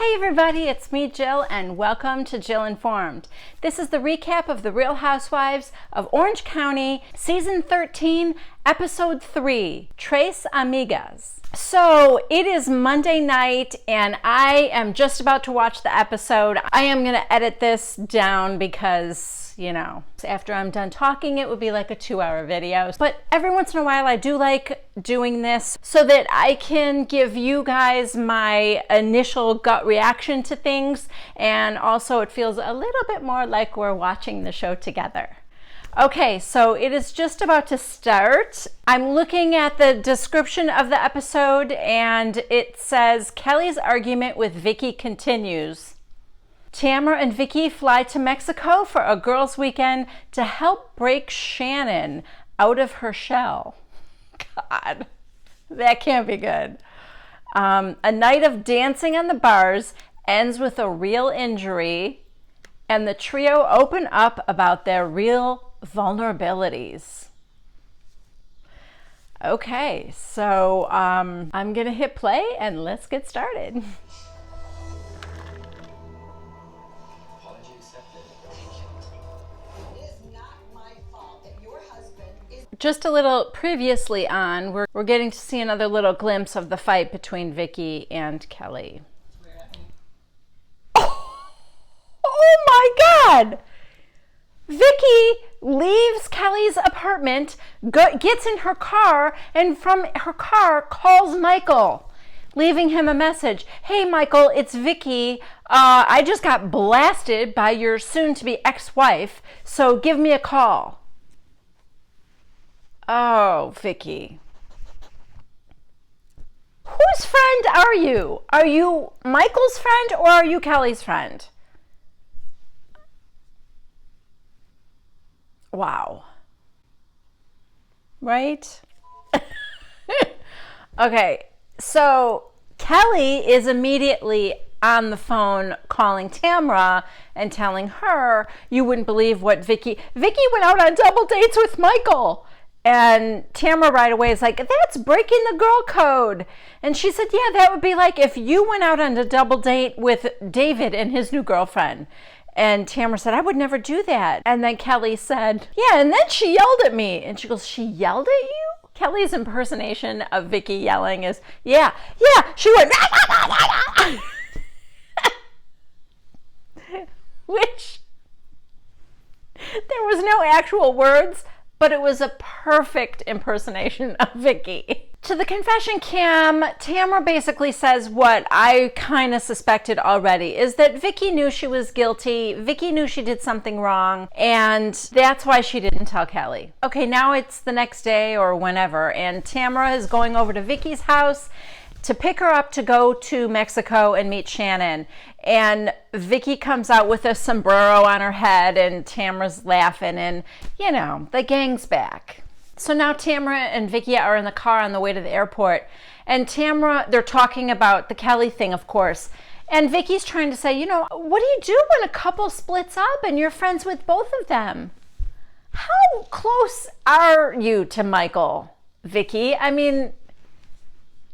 Hey everybody, it's me Jill and welcome to Jill Informed. This is the recap of the Real Housewives of Orange County, Season 13, Episode 3, Tres Amigas. So it is Monday night and I am just about to watch the episode. I am going to edit this down because, you know, after I'm done talking it would be like a 2-hour video. But every once in a while I do like doing this so that I can give you guys my initial gut reaction to things, and also it feels a little bit more like we're watching the show together. Okay, so it is just about to start. I'm looking at the description of the episode and it says, Kelly's argument with Vicki continues. Tamra and Vicki fly to Mexico for a girls' weekend to help break Shannon out of her shell. God, that can't be good. A night of dancing on the bars ends with a real injury, and the trio open up about their real vulnerabilities. Okay, so I'm gonna hit play and let's get started. Just a little previously on, we're getting to see another little glimpse of the fight between Vicki and Kelly. Oh my God! Vicki leaves Kelly's apartment, gets in her car, and from her car calls Michael, leaving him a message. Hey Michael, it's Vicki. I just got blasted by your soon-to-be ex-wife, so give me a call. Oh, Vicki. Whose friend are you? Are you Michael's friend or are you Kelly's friend? Wow. Right? Okay, so Kelly is immediately on the phone calling Tamra and telling her, you wouldn't believe what Vicki went out on double dates with Michael. And Tamra right away is like, that's breaking the girl code. And she said, yeah, that would be like if you went out on a double date with David and his new girlfriend. And Tamra said, I would never do that. And then Kelly said, yeah, and then she yelled at me. And she goes, she yelled at you? Kelly's impersonation of Vicki yelling is, yeah, she went, which there was no actual words, but it was a perfect impersonation of Vicki. To the confession cam, Tamra basically says what I kind of suspected already, is that Vicki knew she was guilty, Vicki knew she did something wrong, and that's why she didn't tell Kelly. Okay, now it's the next day or whenever, and Tamra is going over to Vicki's house to pick her up to go to Mexico and meet Shannon. And Vicki comes out with a sombrero on her head and Tamra's laughing and, you know, the gang's back. So now Tamra and Vicki are in the car on the way to the airport. And Tamra, they're talking about the Kelly thing, of course. And Vicki's trying to say, you know, what do you do when a couple splits up and you're friends with both of them? How close are you to Michael, Vicki? I mean,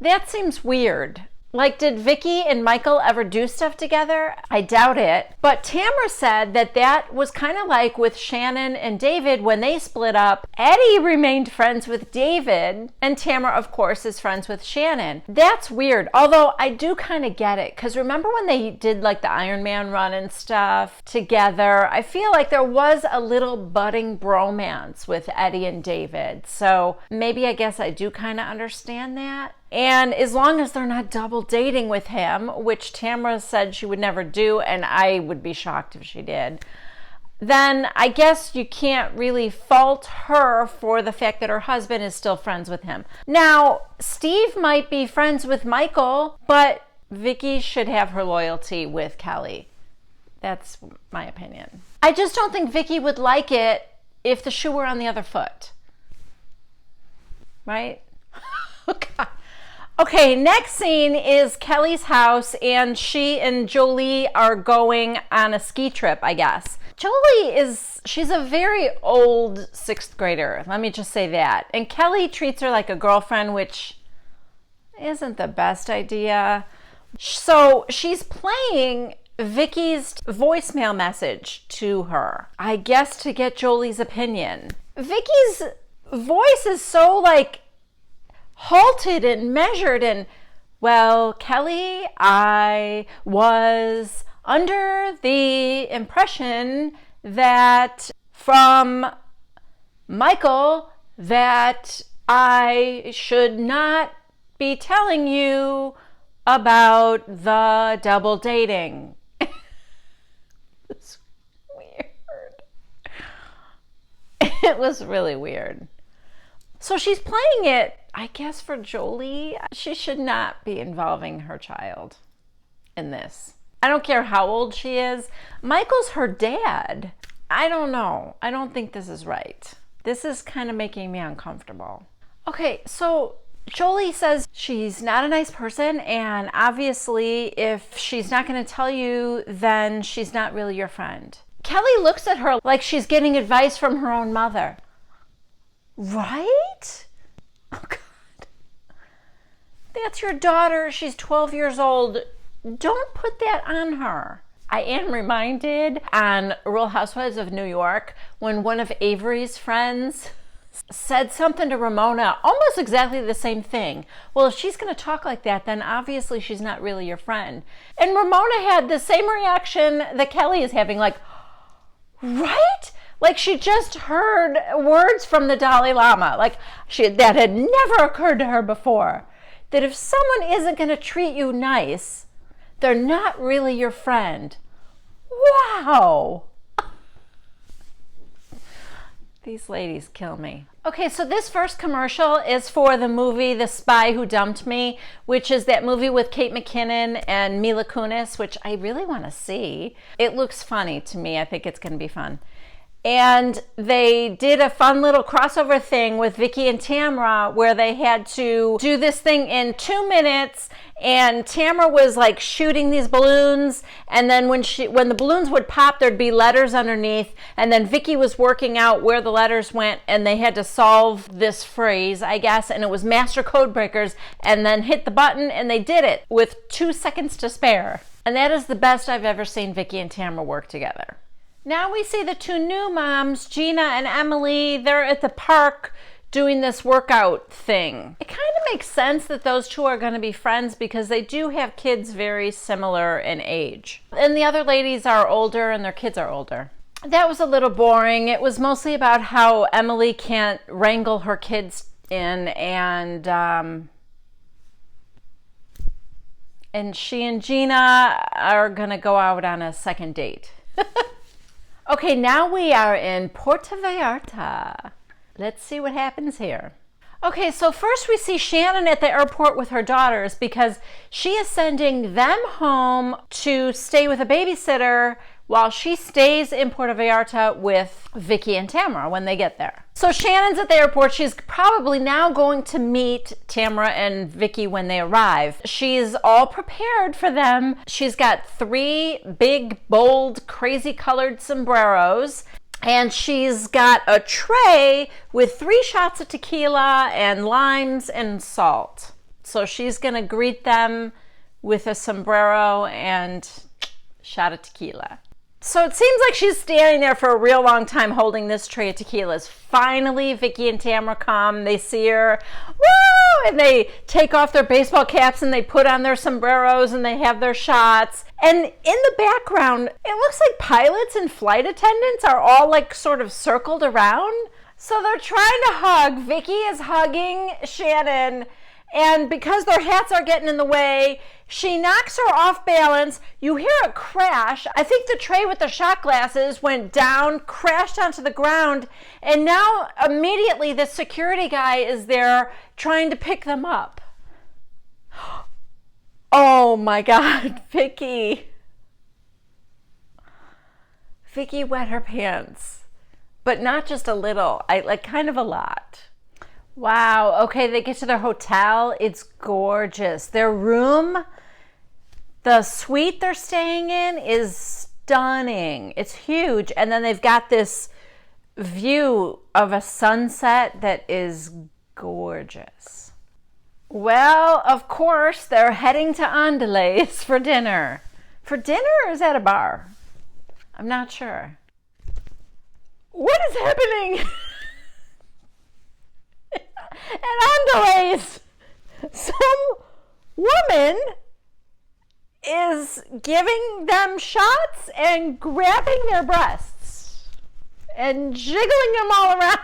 that seems weird. Like, did Vicki and Michael ever do stuff together? I doubt it. But Tamra said that that was kind of like with Shannon and David when they split up. Eddie remained friends with David, and Tamra, of course, is friends with Shannon. That's weird, although I do kind of get it, because remember when they did like the Iron Man run and stuff together? I feel like there was a little budding bromance with Eddie and David. So maybe I guess I do kind of understand that. And as long as they're not double dating with him, which Tamra said she would never do, and I would be shocked if she did, then I guess you can't really fault her for the fact that her husband is still friends with him. Now, Steve might be friends with Michael, but Vicki should have her loyalty with Kelly. That's my opinion. I just don't think Vicki would like it if the shoe were on the other foot. Right? God. Okay, next scene is Kelly's house, and she and Jolie are going on a ski trip, I guess. Jolie she's a very old 6th grader, let me just say that. And Kelly treats her like a girlfriend, which isn't the best idea. So she's playing Vicki's voicemail message to her, I guess to get Jolie's opinion. Vicki's voice is so like halted and measured and, well, Kelly, I was under the impression that from Michael that I should not be telling you about the double dating. It's weird. It was really weird. So she's playing it, I guess, for Jolie. She should not be involving her child in this. I don't care how old she is. Michael's her dad. I don't know. I don't think this is right. This is kind of making me uncomfortable. Okay, so Jolie says she's not a nice person, and obviously if she's not going to tell you, then she's not really your friend. Kelly looks at her like she's getting advice from her own mother. Right? Oh, God. That's your daughter. She's 12 years old. Don't put that on her. I am reminded on Real Housewives of New York when one of Avery's friends said something to Ramona, almost exactly the same thing. Well, if she's going to talk like that, then obviously she's not really your friend. And Ramona had the same reaction that Kelly is having, like, right? Like she just heard words from the Dalai Lama. Like that had never occurred to her before. That if someone isn't going to treat you nice, they're not really your friend. Wow. These ladies kill me. Okay, so this first commercial is for the movie The Spy Who Dumped Me, which is that movie with Kate McKinnon and Mila Kunis, which I really want to see. It looks funny to me. I think it's going to be fun. And they did a fun little crossover thing with Vicki and Tamra where they had to do this thing in 2 minutes, and Tamra was like shooting these balloons, and then when the balloons would pop, there'd be letters underneath, and then Vicki was working out where the letters went, and they had to solve this phrase, I guess, and it was master code breakers, and then hit the button, and they did it with 2 seconds to spare. And that is the best I've ever seen Vicki and Tamra work together. Now we see the 2 new moms, Gina and Emily. They're at the park doing this workout thing. It kind of makes sense that those 2 are going to be friends because they do have kids very similar in age. And the other ladies are older and their kids are older. That was a little boring. It was mostly about how Emily can't wrangle her kids in, and she and Gina are going to go out on a second date. Okay, now we are in Puerto Vallarta. Let's see what happens here. Okay, so first we see Shannon at the airport with her daughters because she is sending them home to stay with a babysitter while she stays in Puerto Vallarta with Vicki and Tamra when they get there. So Shannon's at the airport. She's probably now going to meet Tamra and Vicki when they arrive. She's all prepared for them. She's got 3 big, bold, crazy colored sombreros. And she's got a tray with 3 shots of tequila and limes and salt. So she's gonna greet them with a sombrero and shot of tequila. So it seems like she's standing there for a real long time holding this tray of tequilas. Finally, Vicki and Tamra come. They see her, woo! And they take off their baseball caps and they put on their sombreros and they have their shots. And in the background, it looks like pilots and flight attendants are all like sort of circled around. So they're trying to hug. Vicki is hugging Shannon, and because their hats are getting in the way, she knocks her off balance. You hear a crash. I think the tray with the shot glasses went down, crashed onto the ground, and now immediately the security guy is there trying to pick them up. Oh my God, Vicki. Vicki wet her pants, but not just a little, like kind of a lot. Wow, okay, they get to their hotel. It's gorgeous. Their room, the suite they're staying in is stunning. It's huge. And then they've got this view of a sunset that is gorgeous. Well, of course, they're heading to Andale's for dinner. For dinner or is that a bar? I'm not sure. What is happening at Andale's? Some woman is giving them shots and grabbing their breasts and jiggling them all around.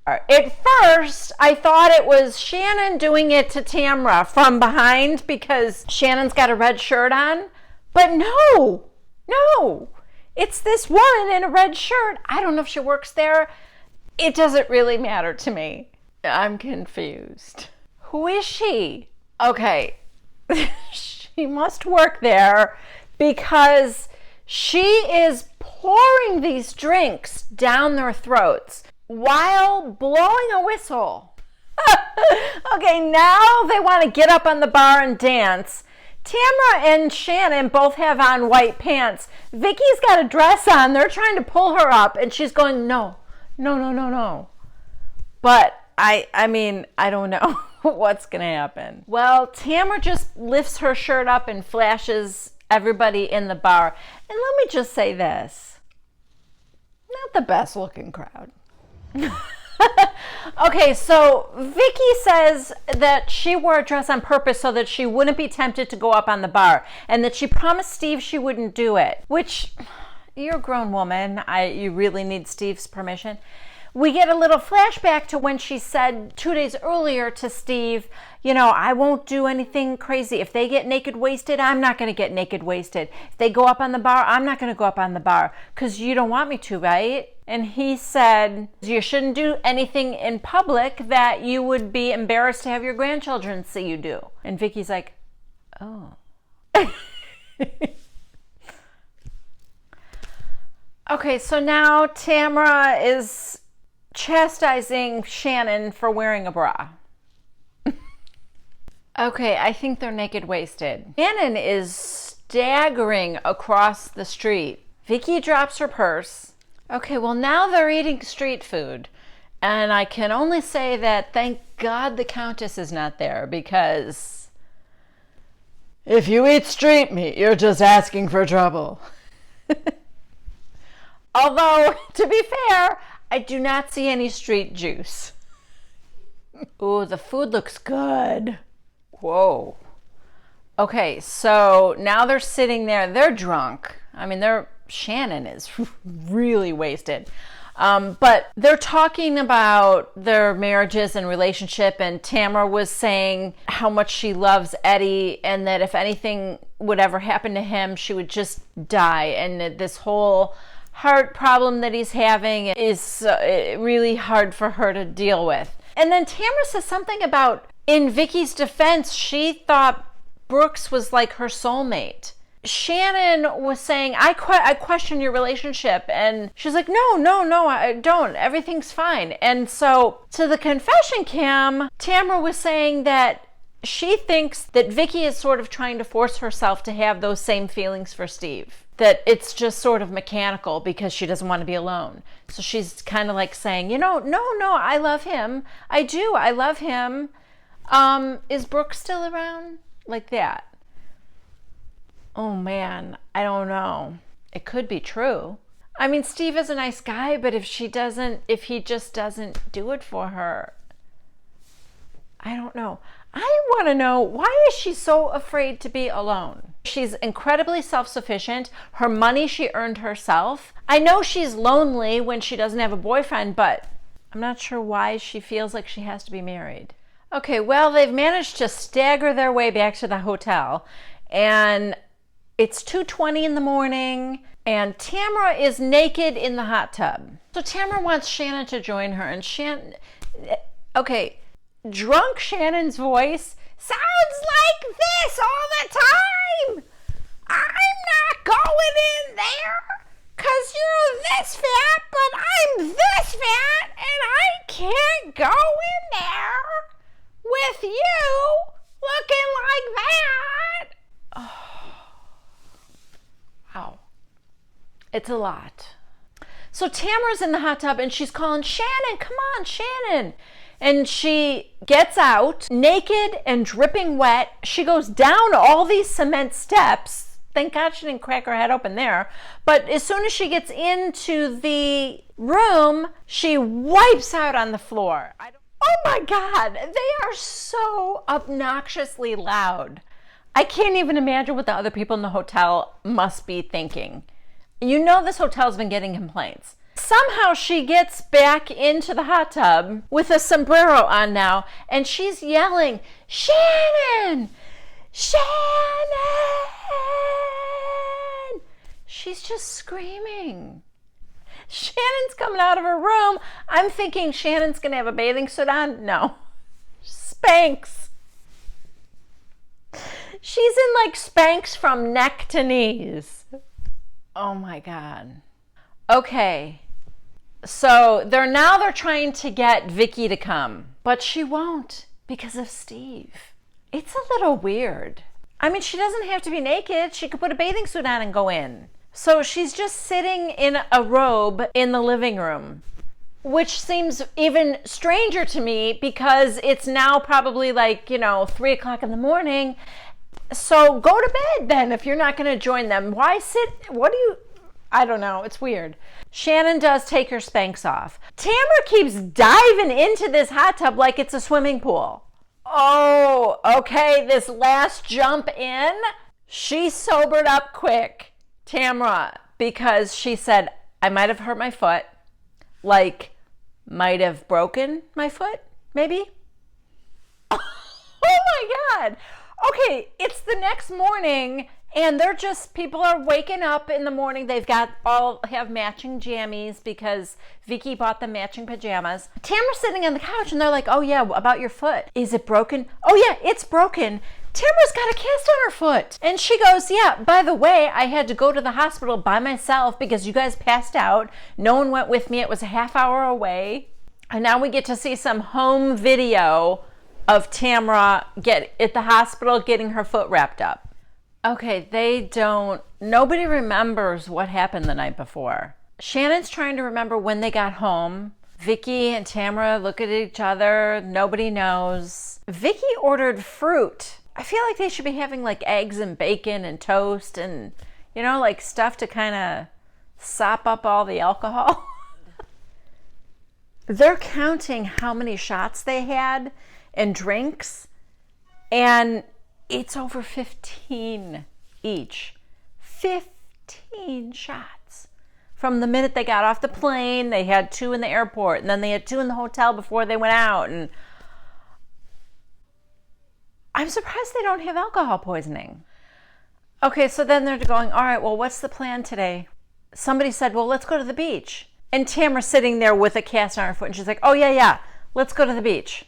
At first, I thought it was Shannon doing it to Tamra from behind because Shannon's got a red shirt on. But no, it's this woman in a red shirt. I don't know if she works there. It doesn't really matter to me. I'm confused. Who is she? Okay, she must work there because she is pouring these drinks down their throats while blowing a whistle. Okay, now they want to get up on the bar and dance. Tamra and Shannon both have on white pants. Vicki's got a dress on. They're trying to pull her up, and she's going, no. But I mean, I don't know what's going to happen. Well, Tamra just lifts her shirt up and flashes everybody in the bar. And let me just say this. Not the best looking crowd. Okay, so Vicki says that she wore a dress on purpose so that she wouldn't be tempted to go up on the bar, and that she promised Steve she wouldn't do it, which, you're a grown woman. You really need Steve's permission. We get a little flashback to when she said 2 days earlier to Steve, I won't do anything crazy. If they get naked wasted, I'm not going to get naked wasted. If they go up on the bar, I'm not going to go up on the bar because you don't want me to, right? And he said, you shouldn't do anything in public that you would be embarrassed to have your grandchildren see you do. And Vicki's like, oh. Okay, so now Tamra is chastising Shannon for wearing a bra. Okay, I think they're naked wasted. Shannon is staggering across the street. Vicki drops her purse. Okay, well now they're eating street food. And I can only say that thank God the Countess is not there, because if you eat street meat, you're just asking for trouble. Although, to be fair, I do not see any street juice. Ooh, the food looks good. Whoa. Okay, so now they're sitting there. They're drunk. I mean, Shannon is really wasted. But they're talking about their marriages and relationship, and Tamra was saying how much she loves Eddie and that if anything would ever happen to him, she would just die. And that this whole heart problem that he's having is really hard for her to deal with. And then Tamra says something about, in Vicki's defense, she thought Brooks was like her soulmate. Shannon was saying, I question your relationship. And she's like, no, I don't. Everything's fine. And so to the confession cam, Tamra was saying that she thinks that Vicki is sort of trying to force herself to have those same feelings for Steve. That it's just sort of mechanical because she doesn't want to be alone. So she's kind of like saying, no, I love him. I do. I love him. Is Brooke still around? Like that. Oh man, I don't know. It could be true. I mean, Steve is a nice guy, but if he just doesn't do it for her, I don't know. I want to know, why is she so afraid to be alone? She's incredibly self-sufficient. Her money she earned herself. I know she's lonely when she doesn't have a boyfriend, but I'm not sure why she feels like she has to be married. Okay, well, they've managed to stagger their way back to the hotel, and it's 2:20 in the morning, and Tamra is naked in the hot tub. So Tamra wants Shannon to join her, and drunk Shannon's voice sounds like this all the time. I'm not going in there because you're this fat, but I'm this fat, and I can't go in there with you looking like that. Oh. Wow. It's a lot. So Tamra's in the hot tub and she's calling, Shannon, come on, Shannon. And she gets out, naked and dripping wet. She goes down all these cement steps. Thank God she didn't crack her head open there. But as soon as she gets into the room, she wipes out on the floor. Oh my God, they are so obnoxiously loud. I can't even imagine what the other people in the hotel must be thinking. You know this hotel's been getting complaints. Somehow she gets back into the hot tub with a sombrero on now, and she's yelling, "Shannon! Shannon!" She's just screaming. Shannon's coming out of her room. I'm thinking Shannon's going to have a bathing suit on. No. Spanx. She's in like Spanx from neck to knees. Oh my God. Okay. So they're trying to get Vicki to come, but she won't because of Steve. It's a little weird. I mean, she doesn't have to be naked. She could put a bathing suit on and go in. So she's just sitting in a robe in the living room, which seems even stranger to me because it's now probably like, 3 o'clock in the morning. So go to bed then if you're not going to join them. Why sit? I don't know. It's weird. Shannon does take her Spanx off. Tamra keeps diving into this hot tub like it's a swimming pool. Oh, okay. This last jump in, she sobered up quick, Tamra, because she said, I might have hurt my foot. Like, might have broken my foot, maybe? Oh my God. Okay, it's the next morning, and people are waking up in the morning. They've have matching jammies because Vicki bought them matching pajamas. Tamra's sitting on the couch, and they're like, oh yeah, about your foot. Is it broken? Oh yeah, it's broken. Tamra's got a cast on her foot. And she goes, yeah, by the way, I had to go to the hospital by myself because you guys passed out. No one went with me. It was a half hour away. And now we get to see some home video of Tamra at the hospital getting her foot wrapped up. Okay, nobody remembers what happened the night before. Shannon's trying to remember when they got home. Vicki and Tamra look at each other. Nobody knows. Vicki ordered fruit. I feel like they should be having like eggs and bacon and toast and, like stuff to kind of sop up all the alcohol. They're counting how many shots they had and drinks, and it's over 15 each. 15 shots. From the minute they got off the plane, they had 2 in the airport, and then they had 2 in the hotel before they went out. And I'm surprised they don't have alcohol poisoning. Okay, so then they're going, all right, well, what's the plan today? Somebody said, well, let's go to the beach. And Tamra's sitting there with a cast on her foot, and she's like, oh, yeah, let's go to the beach.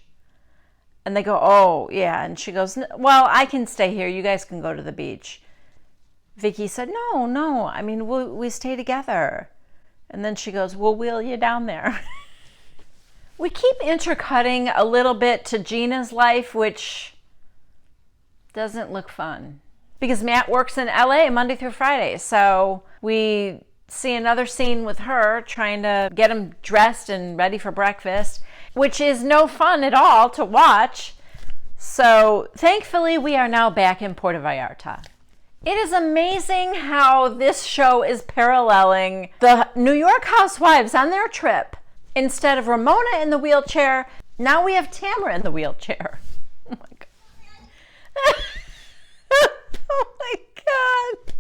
And they go, oh, yeah. And she goes, well, I can stay here. You guys can go to the beach. Vicki said, no. I mean, we stay together. And then she goes, we'll wheel you down there. We keep intercutting a little bit to Gina's life, which doesn't look fun. Because Matt works in LA Monday through Friday. So we see another scene with her trying to get him dressed and ready for breakfast, which is no fun at all to watch. So thankfully, we are now back in Puerto Vallarta. It is amazing how this show is paralleling the New York Housewives on their trip. Instead of Ramona in the wheelchair, now we have Tamra in the wheelchair. Oh my God. Oh my God.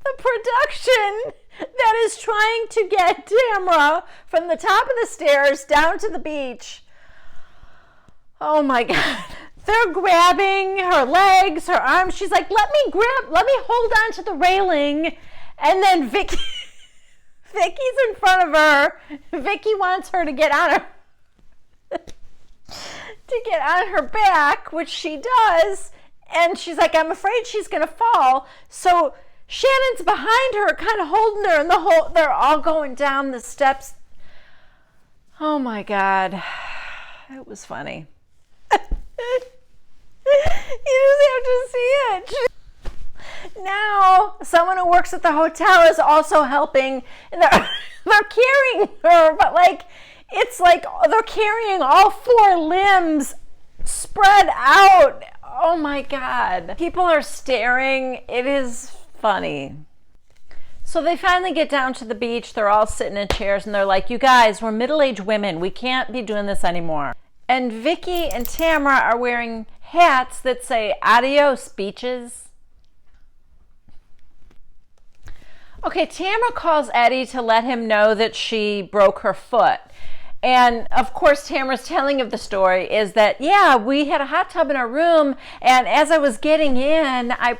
The production that is trying to get Tamra from the top of the stairs down to the beach. Oh my God. They're grabbing her legs, her arms. She's like, let me hold on to the railing. And then Vicki's in front of her. Vicki wants her to get on her back, which she does. And she's like, I'm afraid she's going to fall. So Shannon's behind her, kind of holding her, and they're all going down the steps. Oh my God. It was funny. You just have to see it. Now, someone who works at the hotel is also helping. And they're carrying her, but like, It's like they're carrying all 4 limbs spread out. Oh my God. People are staring. It is funny. So they finally get down to the beach. They're all sitting in chairs and they're like, you guys, we're middle-aged women. We can't be doing this anymore. And Vicki and Tamra are wearing hats that say adios, beaches. Okay, Tamra calls Eddie to let him know that she broke her foot. And of course, Tamra's telling of the story is that, yeah, we had a hot tub in our room, and as I was getting in, I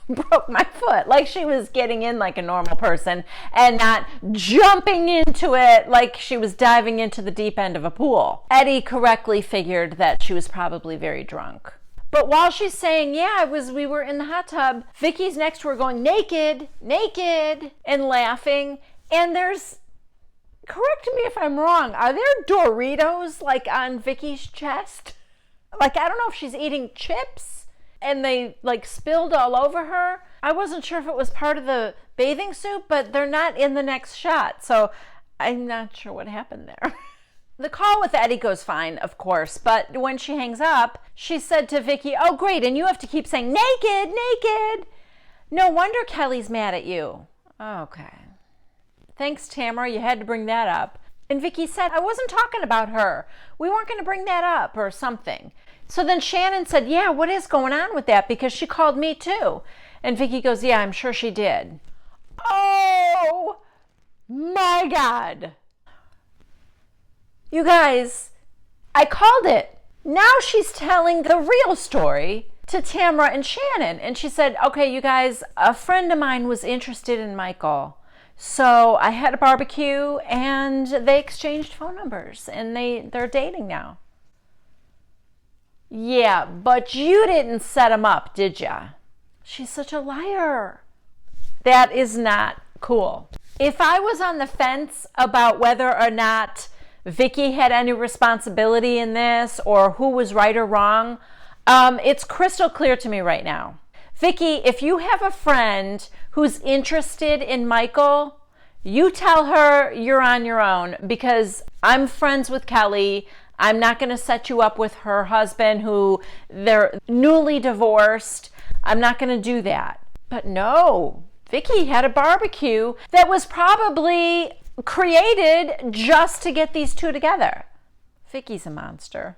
broke my foot. Like she was getting in like a normal person and not jumping into it like she was diving into the deep end of a pool. Eddie correctly figured that she was probably very drunk. But while she's saying, yeah, we were in the hot tub, Vicki's next to her going, naked, naked, and laughing. And there's, correct me if I'm wrong, are there Doritos like on Vicki's chest? Like, I don't know if she's eating chips and they like spilled all over her. I wasn't sure if it was part of the bathing suit, but they're not in the next shot. So I'm not sure what happened there. The call with Eddie goes fine, of course, but when she hangs up, she said to Vicki, oh, great, and you have to keep saying, naked, naked. No wonder Kelly's mad at you. Okay. Thanks, Tamra, you had to bring that up. And Vicki said, I wasn't talking about her. We weren't going to bring that up or something. So then Shannon said, yeah, what is going on with that? Because she called me too. And Vicki goes, yeah, I'm sure she did. Oh, my God. You guys, I called it. Now she's telling the real story to Tamra and Shannon. And she said, okay, you guys, a friend of mine was interested in Michael. So I had a barbecue and they exchanged phone numbers and they're dating now. Yeah, but you didn't set him up, did ya? She's such a liar. That is not cool. If I was on the fence about whether or not Vicki had any responsibility in this or who was right or wrong, it's crystal clear to me right now. Vicki, if you have a friend who's interested in Michael, you tell her you're on your own because I'm friends with Kelly. I'm not going to set you up with her husband who they're newly divorced. I'm not going to do that. But no, Vicki had a barbecue that was probably created just to get these two together. Vicki's a monster.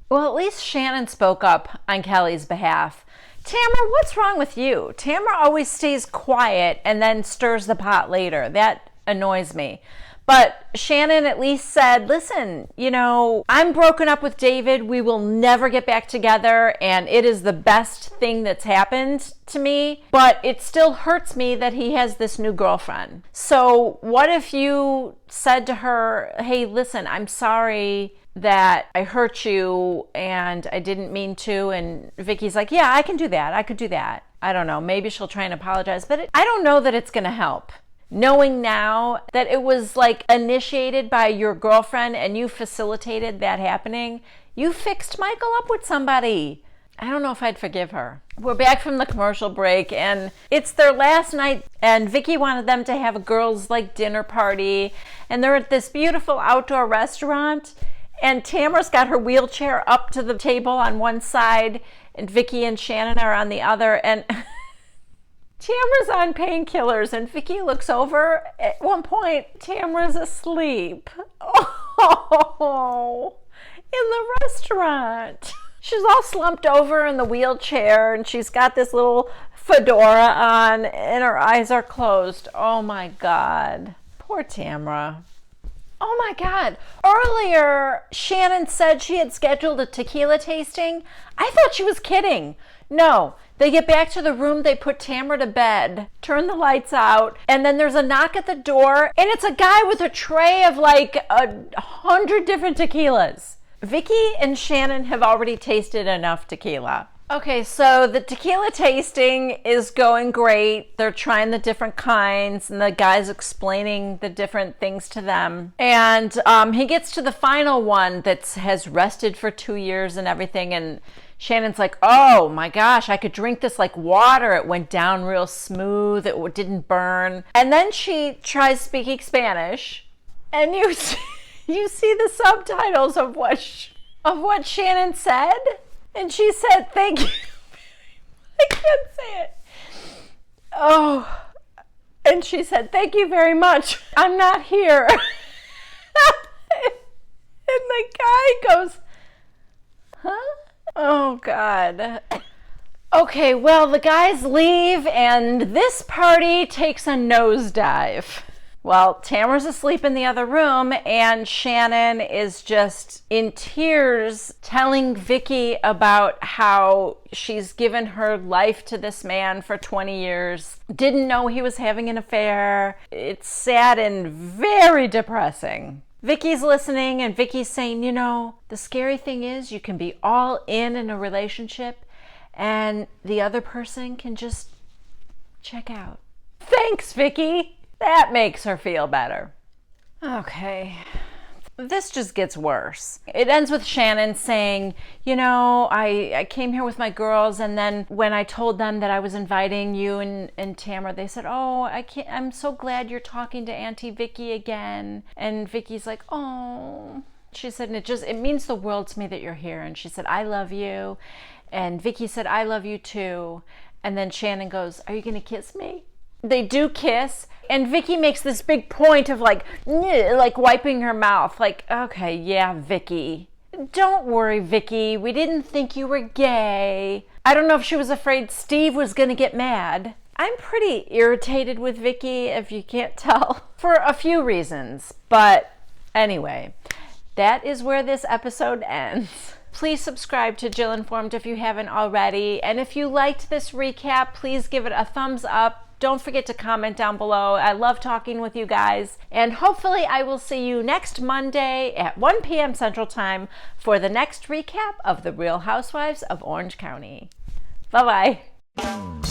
Well, at least Shannon spoke up on Kelly's behalf. Tamra, what's wrong with you? Tamra always stays quiet and then stirs the pot later. That annoys me. But Shannon at least said, listen, you know, I'm broken up with David. We will never get back together. And it is the best thing that's happened to me. But it still hurts me that he has this new girlfriend. So what if you said to her, hey, listen, I'm sorry that I hurt you and I didn't mean to. And Vicki's like, yeah, I can do that. I could do that. I don't know. Maybe she'll try and apologize. But I don't know that it's going to help. Knowing now that it was like initiated by your girlfriend and you facilitated that happening, you fixed Michael up with somebody. I don't know if I'd forgive her. We're back from the commercial break and it's their last night and Vicki wanted them to have a girls' like dinner party and they're at this beautiful outdoor restaurant and Tamra's got her wheelchair up to the table on one side and Vicki and Shannon are on the other and Tamra's on painkillers and Vicki looks over. At one point, Tamra's asleep. Oh, in the restaurant. She's all slumped over in the wheelchair and she's got this little fedora on and her eyes are closed. Oh my God. Poor Tamra. Oh my God. Earlier, Shannon said she had scheduled a tequila tasting. I thought she was kidding. No, they get back to the room, they put Tamra to bed, turn the lights out, and then there's a knock at the door, and it's a guy with a tray of like 100 different tequilas. Vicki and Shannon have already tasted enough tequila. Okay, so the tequila tasting is going great. They're trying the different kinds, and the guy's explaining the different things to them. And he gets to the final one that has rested for 2 years and everything, and Shannon's like, oh my gosh, I could drink this like water. It went down real smooth. It didn't burn. And then she tries speaking Spanish. And you see the subtitles of what Shannon said? And she said, thank you. I can't say it. Oh, and she said, thank you very much. I'm not here. And the guy goes, huh? Oh, God. Okay, well, the guys leave, and this party takes a nosedive. Well, Tamra's asleep in the other room, and Shannon is just in tears telling Vicki about how she's given her life to this man for 20 years, didn't know he was having an affair. It's sad and very depressing. Vicki's listening, and Vicki's saying, you know, the scary thing is you can be all in a relationship, and the other person can just check out. Thanks, Vicki. That makes her feel better. Okay, this just gets worse. It ends with Shannon saying, you know, I came here with my girls, and then when I told them that I was inviting you and Tamra, they said, oh, I'm so glad you're talking to Auntie Vicki again. And Vicki's like, oh. She said, it means the world to me that you're here. And she said, I love you. And Vicki said, I love you too. And then Shannon goes, are you gonna kiss me? They do kiss, and Vicki makes this big point of like wiping her mouth. Like, okay, yeah, Vicki. Don't worry, Vicki. We didn't think you were gay. I don't know if she was afraid Steve was gonna get mad. I'm pretty irritated with Vicki, if you can't tell, for a few reasons. But anyway, that is where this episode ends. Please subscribe to Jill Informed if you haven't already. And if you liked this recap, please give it a thumbs up. Don't forget to comment down below. I love talking with you guys. And hopefully I will see you next Monday at 1 p.m. Central Time for the next recap of The Real Housewives of Orange County. Bye-bye.